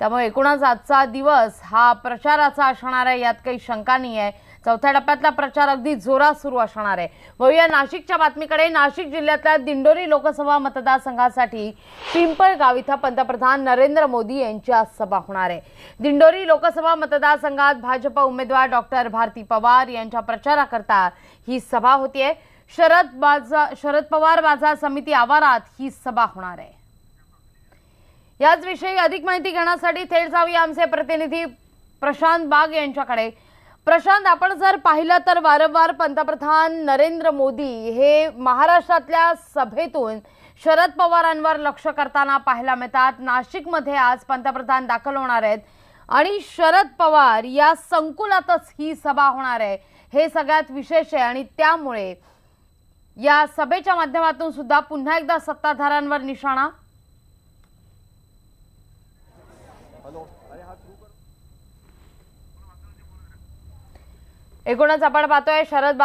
त्यामुळे एकूणच आजचा दिवस हा प्रचाराचा असणार आहे, यात काही शंका नाही आहे। चौथ्या टप्प्यातला प्रचार अगदी जोरात सुरू असणार आहे। वळूया नाशिकच्या बातमीकडे। नाशिक जिल्ह्यातल्या दिंडोरी लोकसभा मतदारसंघासाठी पिंपळगाव इथं पंतप्रधान नरेंद्र मोदी यांची आज सभा होणार आहे। दिंडोरी लोकसभा मतदारसंघात भाजप उमेदवार डॉक्टर भारती पवार यांच्या प्रचाराकरता ही सभा होतीये। शरद पवार बाजार समिती आवारात ही सभा होणार आहे। याच विषयी अधिक माहिती घेण्यासाठी थेट जाऊया आमचे प्रतिनिधी प्रशांत बाग यांच्याकडे। प्रशांत, आपण जर पाहिलं तर वारंवार पंतप्रधान नरेंद्र मोदी हे महाराष्ट्रातल्या सभेतून शरद पवारांवर लक्ष करताना पाहायला मिळतात। नाशिकमध्ये आज पंतप्रधान दाखल होणार आहेत आणि शरद पवार या संकुलातच ही सभा होणार आहे, हे सगळ्यात विशेष आहे। आणि त्यामुळे या सभेच्या माध्यमातून सुद्धा पुन्हा एकदा सत्ताधाऱ्यांवर निशाणा। एकूणच आपण पाहतोय शरद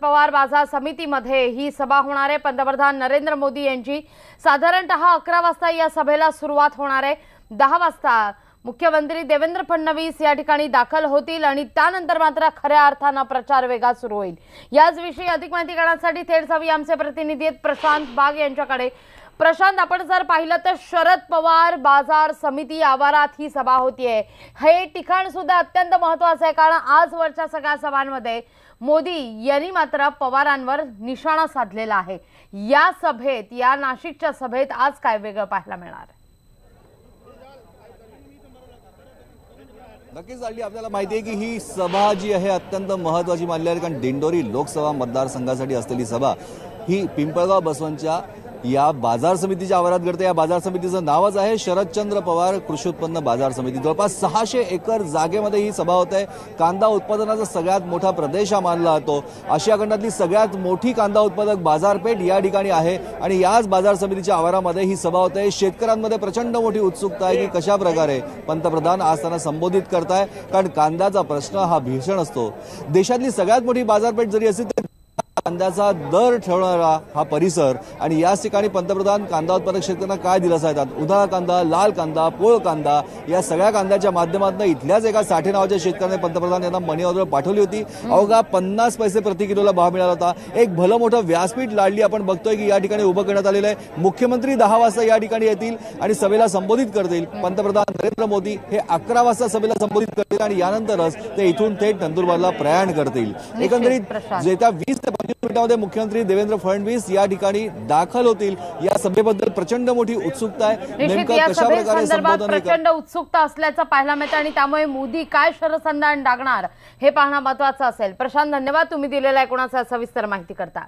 पवार बाजार समितीमध्ये ही सभा होणार आहे। पंतप्रधान नरेंद्र मोदी यांची साधारणतः 11 वाजता या सभेला सुरुवात होणार आहे। 10 वाजता मुख्यमंत्री देवेंद्र फडणवीस या ठिकाणी दाखल होतील आणि त्यानंतर मात्र खऱ्या अर्थाने प्रचार वेगात सुरू होईल। याच विषयी अधिक माहिती घेण्यासाठी थेट जाऊया आमचे प्रतिनिधी प्रशांत बाग यांच्याकडे। प्रशांत, आपण जर पाहिलं तर शरद पवार बाजार समिती आवारात ही सभा होतीये। हे ठिकाण सुद्धा अत्यंत महत्त्वाचं आहे, कारण आजवरच्या सगळ्या सभांमध्ये मोदी यांनी मात्र पवारांवर निशाणा साधलेला आहे। या सभेत, या नाशिकच्या सभेत आज काय वेगळं पाहायला मिळणार? नक्कीच आली आपल्याला माहिती आहे की ही सभा जी आहे अत्यंत महत्त्वाची मानली आहे, कारण दिंडोरी लोकसभा मतदारसंघासाठी असलेली सभा ही पिंपळगाव बसवंतच्या या बाजार समितीच्या आवारात घडते। या बाजार समितीचं नावच आहे शरदचंद्र पवार कृषी उत्पन्न बाजार समिती। जवळपास 600 एकर जागेमध्ये ही सभा होत आहे। कांदा उत्पादनाचा सगळ्यात मोठा प्रदेश हा मानला जातो। आशिया खंडातली सगळ्यात मोठी कांदा उत्पादक बाजारपेठ या ठिकाणी आहे आणि याच बाजार समितीच्या आवारामध्ये ही सभा होत आहे। शेतकऱ्यांमध्ये प्रचंड मोठी उत्सुकता आहे की कशा प्रकारे पंतप्रधान आज त्यांना संबोधित करताय, कारण कांद्याचा प्रश्न हा भीषण असतो। देशातली सगळ्यात मोठी बाजारपेठ जरी असली तरी कांद्याचा दर ठरवणारा हा परिसर आणि याच ठिकाणी पंतप्रधान कांदा उत्पादक शेतकऱ्यांना काय दिलासा देतात। उन्हाळा कांदा, लाल कांदा, पोळ कांदा या सगळ्या कांद्याच्या माध्यमातून इथल्याच एका साठे नावाच्या शेतकऱ्याने पंतप्रधान यांना मनी ऑर्डर पाठवली होती। अवघा 50 पैसे प्रति किलोला भाव मिळाला होता। एक भलं मोठं व्यासपीठ लाडली आपण बघतोय की या ठिकाणी उभं करण्यात आलेलं आहे। मुख्यमंत्री 10 वाजता या ठिकाणी येतील आणि सभेला संबोधित करतील। पंतप्रधान नरेंद्र मोदी हे 11 वाजता सभेला संबोधित करतील आणि यानंतरच ते इथून थेट नंदुरबारला प्रयाण करतील। एकंदरीत येत्या 20 ते 25 मिनिटांमध्ये मुख्यमंत्री देवेंद्र फडणवीस या ठिकाणी दाखल होतील। या सभेबद्दल प्रचंड मोठी उत्सुकता आहे। नेमकं कशा प्रकारे संबोधन प्रचंड उत्सुकता असल्याचं पाहायला मिळतं आणि त्यामुळे मोदी काय शरसंधान टाकणार हे पाहणं महत्त्वाचं असेल। प्रशांत, धन्यवाद तुम्ही दिलेल्या एकूणाचा सविस्तर माहिती करता।